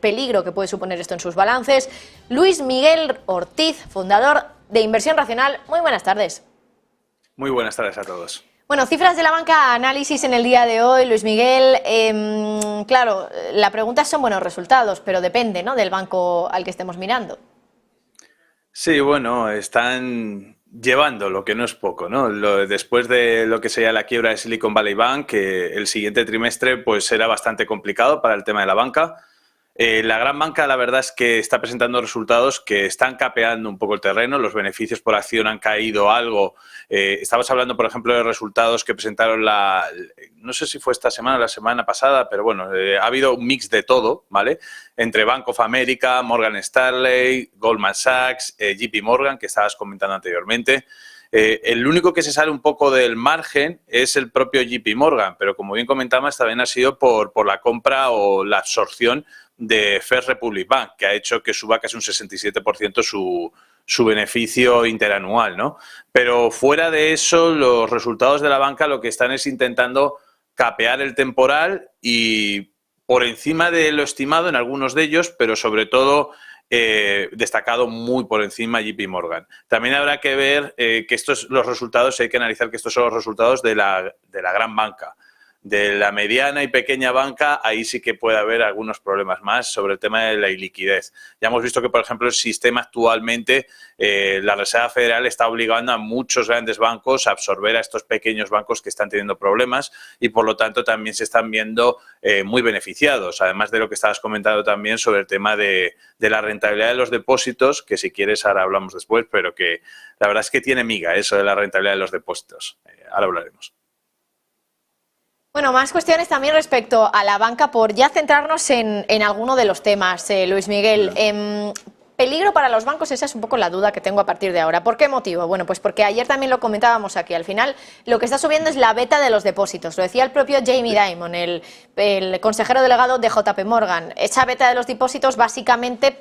peligro que puede suponer esto en sus balances. Luis Miguel Ortiz, fundador de Inversión Racional. Muy buenas tardes. Muy buenas tardes a todos. Bueno, cifras de la banca, análisis en el día de hoy, Luis Miguel. Claro, la pregunta son buenos resultados, pero depende, ¿no?, del banco al que estemos mirando. Sí, bueno, están llevando lo que no es poco, ¿no? Después de lo que sería la quiebra de Silicon Valley Bank, que el siguiente trimestre pues será bastante complicado para el tema de la banca. La gran banca, la verdad es que está presentando resultados que están capeando un poco el terreno, los beneficios por acción han caído algo. Estamos hablando, por ejemplo, de resultados que presentaron no sé si fue esta semana o la semana pasada, pero bueno, ha habido un mix de todo, ¿vale? Entre Bank of America, Morgan Stanley, Goldman Sachs, JP Morgan, que estabas comentando anteriormente. El único que se sale un poco del margen es el propio JP Morgan, pero como bien comentabas, también ha sido por la compra o la absorción de First Republic Bank, que ha hecho que suba casi un 67% su beneficio interanual, ¿no? Pero fuera de eso, los resultados de la banca lo que están es intentando capear el temporal y por encima de lo estimado en algunos de ellos, pero sobre todo destacado muy por encima JP Morgan. También habrá que ver que los resultados, hay que analizar que estos son los resultados de la gran banca. De la mediana y pequeña banca, ahí sí que puede haber algunos problemas más sobre el tema de la iliquidez. Ya hemos visto que, por ejemplo, el sistema actualmente, la Reserva Federal está obligando a muchos grandes bancos a absorber a estos pequeños bancos que están teniendo problemas y, por lo tanto, también se están viendo muy beneficiados. Además de lo que estabas comentando también sobre el tema de la rentabilidad de los depósitos, que si quieres ahora hablamos después, pero que la verdad es que tiene miga eso de la rentabilidad de los depósitos. Ahora hablaremos. Bueno, más cuestiones también respecto a la banca, por ya centrarnos en alguno de los temas, Luis Miguel. Peligro para los bancos, esa es un poco la duda que tengo a partir de ahora. ¿Por qué motivo? Bueno, pues porque ayer también lo comentábamos aquí. Al final, lo que está subiendo es la beta de los depósitos. Lo decía el propio Jamie Dimon, el consejero delegado de JP Morgan. Esa beta de los depósitos, básicamente,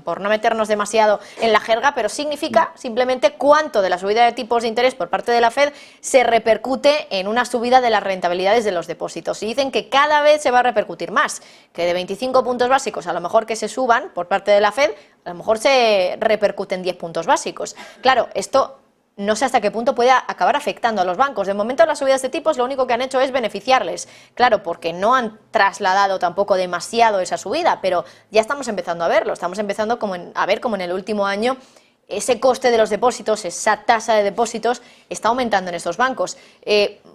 por no meternos demasiado en la jerga, pero significa simplemente cuánto de la subida de tipos de interés por parte de la Fed se repercute en una subida de las rentabilidades de los depósitos. Y dicen que cada vez se va a repercutir más, que de 25 puntos básicos a lo mejor que se suban por parte de la Fed, a lo mejor se repercuten 10 puntos básicos. Claro, esto no sé hasta qué punto puede acabar afectando a los bancos. De momento las subidas de tipos lo único que han hecho es beneficiarles. Claro, porque no han trasladado tampoco demasiado esa subida, pero ya estamos empezando a verlo. Estamos empezando a ver como en el último año ese coste de los depósitos, esa tasa de depósitos está aumentando en estos bancos.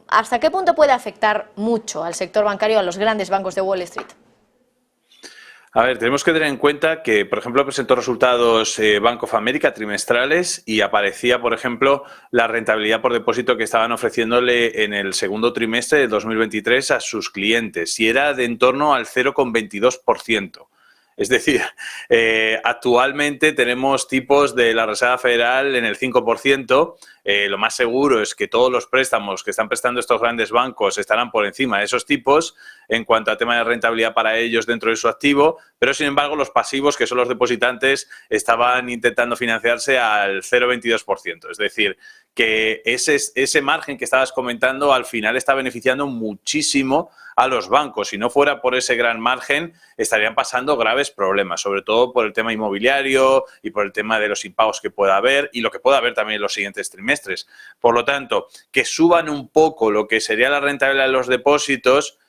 ¿Hasta qué punto puede afectar mucho al sector bancario, a los grandes bancos de Wall Street? A ver, tenemos que tener en cuenta que, por ejemplo, presentó resultados Bank of America trimestrales y aparecía, por ejemplo, la rentabilidad por depósito que estaban ofreciéndole en el segundo trimestre de 2023 a sus clientes y era de en torno al 0,22%. Es decir, actualmente tenemos tipos de la Reserva Federal en el 5%. Lo más seguro es que todos los préstamos que están prestando estos grandes bancos estarán por encima de esos tipos en cuanto a tema de rentabilidad para ellos dentro de su activo, pero sin embargo los pasivos, que son los depositantes, estaban intentando financiarse al 0,22%. Es decir, que ese margen que estabas comentando al final está beneficiando muchísimo a los bancos. Si no fuera por ese gran margen, estarían pasando graves problemas, sobre todo por el tema inmobiliario y por el tema de los impagos que pueda haber y lo que pueda haber también en los siguientes trimestres. Por lo tanto, que suban un poco lo que sería la rentabilidad de los depósitos,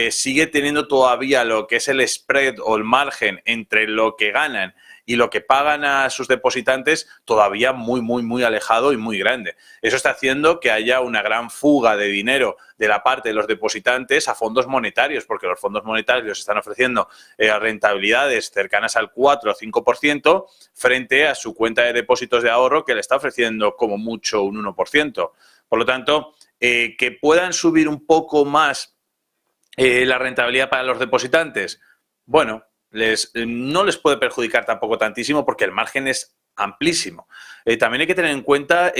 sigue teniendo todavía lo que es el spread o el margen entre lo que ganan y lo que pagan a sus depositantes todavía muy alejado y muy grande. Eso está haciendo que haya una gran fuga de dinero de la parte de los depositantes a fondos monetarios, porque los fondos monetarios están ofreciendo rentabilidades cercanas al 4 o 5% frente a su cuenta de depósitos de ahorro que le está ofreciendo como mucho un 1%. Por lo tanto, que puedan subir un poco más la rentabilidad para los depositantes, bueno, no les puede perjudicar tampoco tantísimo porque el margen es amplísimo. También hay que tener en cuenta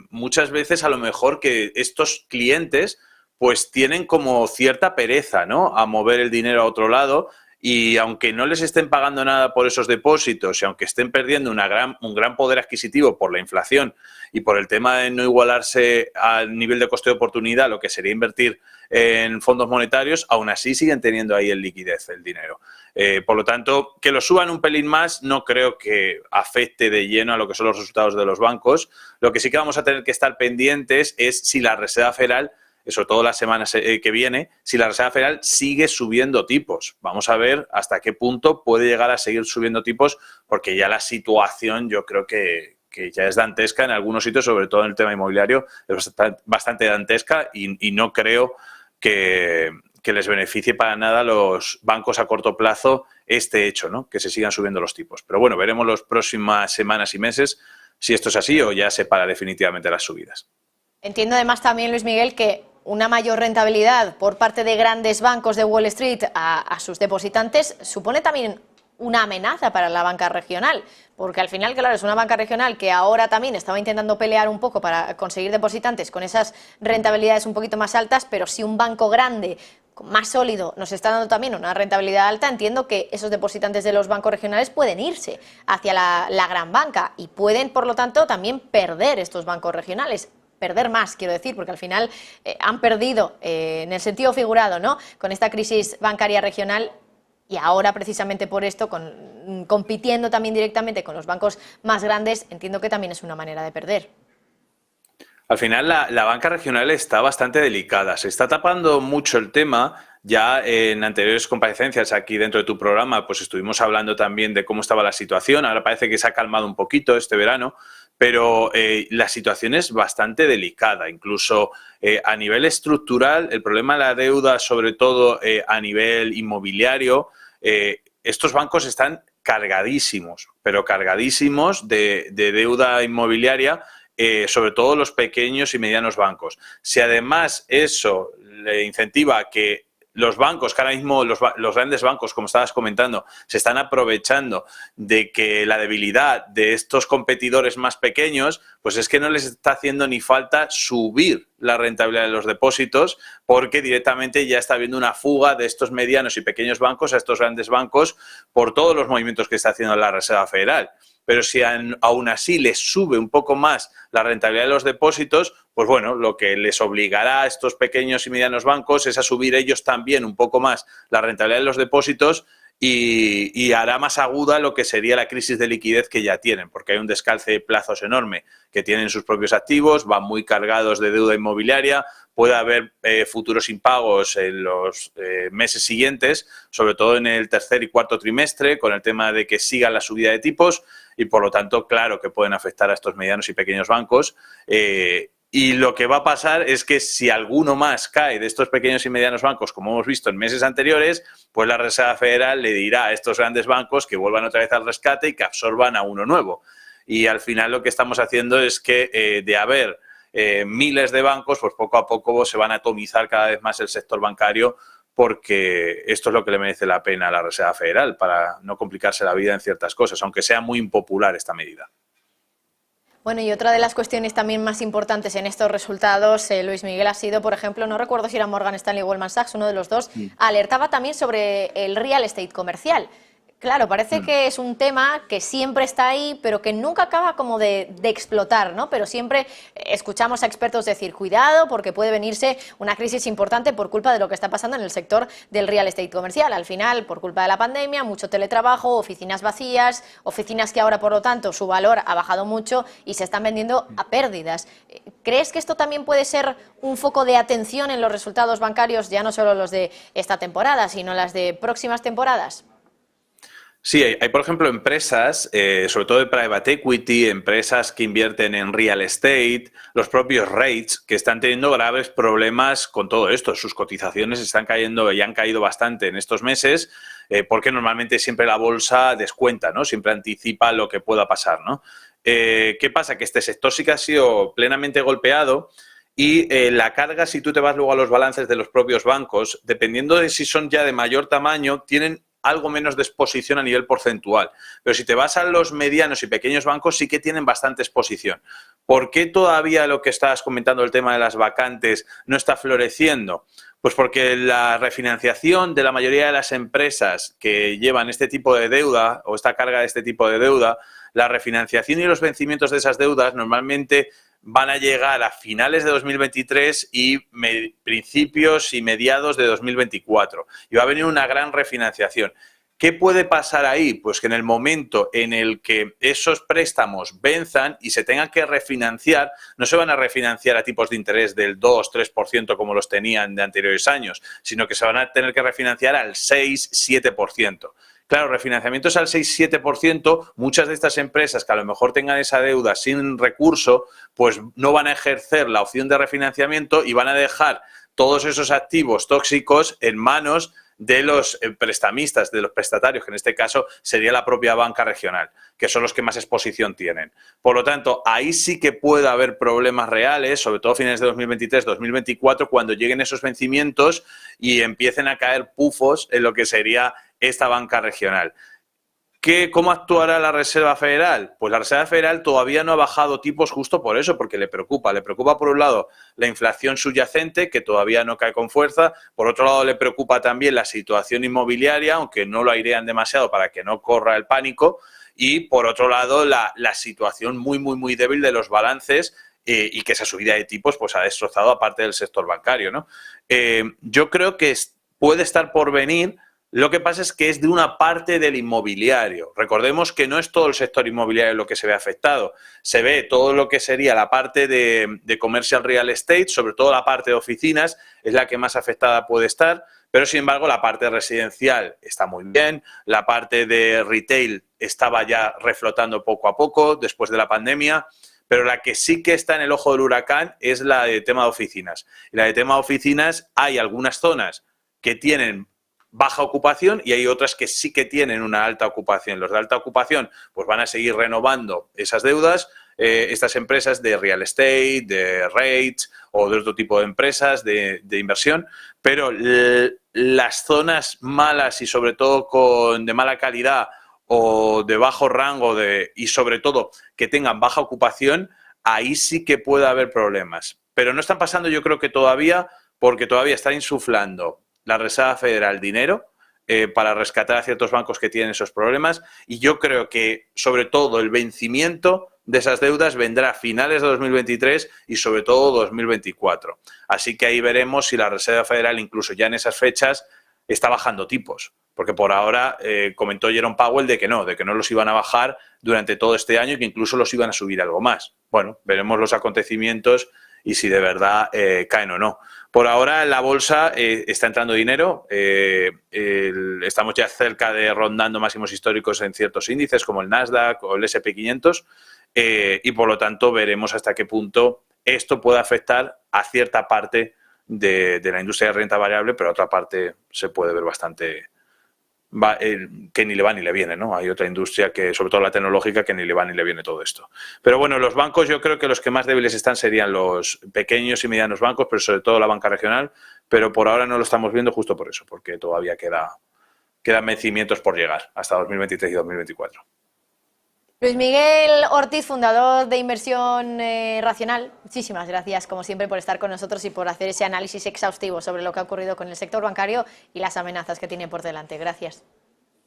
muchas veces a lo mejor que estos clientes pues tienen como cierta pereza, ¿no?, a mover el dinero a otro lado y aunque no les estén pagando nada por esos depósitos y aunque estén perdiendo un gran poder adquisitivo por la inflación y por el tema de no igualarse al nivel de coste de oportunidad, lo que sería invertir en fondos monetarios, aún así siguen teniendo ahí en liquidez el dinero. Por lo tanto, que lo suban un pelín más no creo que afecte de lleno a lo que son los resultados de los bancos. Lo que sí que vamos a tener que estar pendientes es si la Reserva Federal, sobre todo la semana que viene, si la Reserva Federal sigue subiendo tipos. Vamos a ver hasta qué punto puede llegar a seguir subiendo tipos, porque ya la situación yo creo que ya es dantesca en algunos sitios, sobre todo en el tema inmobiliario, es bastante dantesca y no creo que les beneficie para nada a los bancos a corto plazo este hecho, ¿no? Que se sigan subiendo los tipos. Pero bueno, veremos las próximas semanas y meses si esto es así o ya se para definitivamente las subidas. Entiendo además también, Luis Miguel, que una mayor rentabilidad por parte de grandes bancos de Wall Street a sus depositantes supone también una amenaza para la banca regional, porque al final, claro, es una banca regional que ahora también estaba intentando pelear un poco para conseguir depositantes con esas rentabilidades un poquito más altas, pero si un banco grande, más sólido, nos está dando también una rentabilidad alta, entiendo que esos depositantes de los bancos regionales pueden irse hacia la gran banca y pueden, por lo tanto, también perder estos bancos regionales. Perder más, quiero decir, porque al final han perdido, en el sentido figurado, ¿no?, con esta crisis bancaria regional. Y ahora, precisamente por esto, compitiendo también directamente con los bancos más grandes, entiendo que también es una manera de perder. Al final, la banca regional está bastante delicada. Se está tapando mucho el tema. Ya en anteriores comparecencias aquí dentro de tu programa, pues estuvimos hablando también de cómo estaba la situación. Ahora parece que se ha calmado un poquito este verano, pero la situación es bastante delicada. Incluso a nivel estructural, el problema de la deuda, sobre todo a nivel inmobiliario, estos bancos están cargadísimos, pero cargadísimos de deuda inmobiliaria, sobre todo los pequeños y medianos bancos. Si además eso le incentiva a que los bancos, que ahora mismo los grandes bancos, como estabas comentando, se están aprovechando de que la debilidad de estos competidores más pequeños, pues es que no les está haciendo ni falta subir la rentabilidad de los depósitos, porque directamente ya está habiendo una fuga de estos medianos y pequeños bancos a estos grandes bancos por todos los movimientos que está haciendo la Reserva Federal. Pero si aún así les sube un poco más la rentabilidad de los depósitos, pues bueno, lo que les obligará a estos pequeños y medianos bancos es a subir ellos también un poco más la rentabilidad de los depósitos y hará más aguda lo que sería la crisis de liquidez que ya tienen, porque hay un descalce de plazos enorme que tienen sus propios activos, van muy cargados de deuda inmobiliaria, puede haber futuros impagos en los meses siguientes, sobre todo en el tercer y cuarto trimestre, con el tema de que siga la subida de tipos y, por lo tanto, claro que pueden afectar a estos medianos y pequeños bancos. Y lo que va a pasar es que si alguno más cae de estos pequeños y medianos bancos, como hemos visto en meses anteriores, pues la Reserva Federal le dirá a estos grandes bancos que vuelvan otra vez al rescate y que absorban a uno nuevo. Y al final lo que estamos haciendo es que de haber miles de bancos, pues poco a poco se van a atomizar cada vez más el sector bancario, porque esto es lo que le merece la pena a la Reserva Federal para no complicarse la vida en ciertas cosas, aunque sea muy impopular esta medida. Bueno, y otra de las cuestiones también más importantes en estos resultados, Luis Miguel, ha sido, por ejemplo, no recuerdo si era Morgan Stanley o Goldman Sachs, uno de los dos, alertaba también sobre el real estate comercial. Claro, parece que es un tema que siempre está ahí, pero que nunca acaba como de explotar, ¿no? Pero siempre escuchamos a expertos decir, cuidado, porque puede venirse una crisis importante por culpa de lo que está pasando en el sector del real estate comercial. Al final, por culpa de la pandemia, mucho teletrabajo, oficinas vacías, oficinas que ahora, por lo tanto, su valor ha bajado mucho y se están vendiendo a pérdidas. ¿Crees que esto también puede ser un foco de atención en los resultados bancarios, ya no solo los de esta temporada, sino las de próximas temporadas? Sí, hay, por ejemplo, empresas, sobre todo de private equity, empresas que invierten en real estate, los propios REITs, que están teniendo graves problemas con todo esto. Sus cotizaciones están cayendo y han caído bastante en estos meses, porque normalmente siempre la bolsa descuenta, ¿no? Siempre anticipa lo que pueda pasar, ¿no? ¿Qué pasa? Que este sector sí que ha sido plenamente golpeado. Y la carga, si tú te vas luego a los balances de los propios bancos, dependiendo de si son ya de mayor tamaño, tienen algo menos de exposición a nivel porcentual. Pero si te vas a los medianos y pequeños bancos, sí que tienen bastante exposición. ¿Por qué todavía lo que estabas comentando, el tema de las vacantes, no está floreciendo? Pues porque la refinanciación de la mayoría de las empresas que llevan este tipo de deuda o esta carga de este tipo de deuda, la refinanciación y los vencimientos de esas deudas normalmente van a llegar a finales de 2023 y principios y mediados de 2024. Y va a venir una gran refinanciación. ¿Qué puede pasar ahí? Pues que en el momento en el que esos préstamos venzan y se tengan que refinanciar, no se van a refinanciar a tipos de interés del 2-3% como los tenían de anteriores años, sino que se van a tener que refinanciar al 6-7%. Claro, refinanciamientos al 6-7%, muchas de estas empresas que a lo mejor tengan esa deuda sin recurso, pues no van a ejercer la opción de refinanciamiento y van a dejar todos esos activos tóxicos en manos de los prestamistas, de los prestatarios, que en este caso sería la propia banca regional, que son los que más exposición tienen. Por lo tanto, ahí sí que puede haber problemas reales, sobre todo a fines de 2023, 2024, cuando lleguen esos vencimientos y empiecen a caer pufos en lo que sería esta banca regional. ¿Cómo actuará la Reserva Federal? Pues la Reserva Federal todavía no ha bajado tipos justo por eso, porque le preocupa. Le preocupa, por un lado, la inflación subyacente, que todavía no cae con fuerza. Por otro lado, le preocupa también la situación inmobiliaria, aunque no lo airean demasiado para que no corra el pánico. Y, por otro lado, la situación muy débil de los balances y que esa subida de tipos pues ha destrozado a parte del sector bancario, ¿no? Yo creo que puede estar por venir. Lo que pasa es que es de una parte del inmobiliario. Recordemos que no es todo el sector inmobiliario lo que se ve afectado. Se ve todo lo que sería la parte de commercial real estate, sobre todo la parte de oficinas, es la que más afectada puede estar, pero sin embargo la parte residencial está muy bien, la parte de retail estaba ya reflotando poco a poco después de la pandemia, pero la que sí que está en el ojo del huracán es la de tema de oficinas. Y la de tema de oficinas, hay algunas zonas que tienen baja ocupación y hay otras que sí que tienen una alta ocupación. Los de alta ocupación pues van a seguir renovando esas deudas, estas empresas de real estate, de REITs o de otro tipo de empresas de inversión, pero las zonas malas y sobre todo de mala calidad o de bajo rango y sobre todo que tengan baja ocupación, ahí sí que puede haber problemas. Pero no están pasando, yo creo que todavía, porque todavía está insuflando la Reserva Federal dinero para rescatar a ciertos bancos que tienen esos problemas, y yo creo que sobre todo el vencimiento de esas deudas vendrá a finales de 2023 y sobre todo 2024. Así que ahí veremos si la Reserva Federal incluso ya en esas fechas está bajando tipos, porque por ahora comentó Jerome Powell de que no los iban a bajar durante todo este año y que incluso los iban a subir algo más. Bueno, veremos los acontecimientos y si de verdad caen o no. Por ahora en la bolsa está entrando dinero, estamos ya cerca de rondando máximos históricos en ciertos índices como el Nasdaq o el S&P 500 y por lo tanto veremos hasta qué punto esto puede afectar a cierta parte de la industria de renta variable, pero a otra parte se puede ver bastante que ni le va ni le viene, ¿no? Hay otra industria que, sobre todo la tecnológica, que ni le va ni le viene todo esto. Pero bueno, los bancos yo creo que los que más débiles están serían los pequeños y medianos bancos, pero sobre todo la banca regional, pero por ahora no lo estamos viendo justo por eso, porque todavía quedan vencimientos por llegar hasta 2023 y 2024. Luis Miguel Ortiz, fundador de Inversión Racional, muchísimas gracias, como siempre, por estar con nosotros y por hacer ese análisis exhaustivo sobre lo que ha ocurrido con el sector bancario y las amenazas que tiene por delante. Gracias.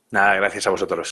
Nada, gracias a vosotros.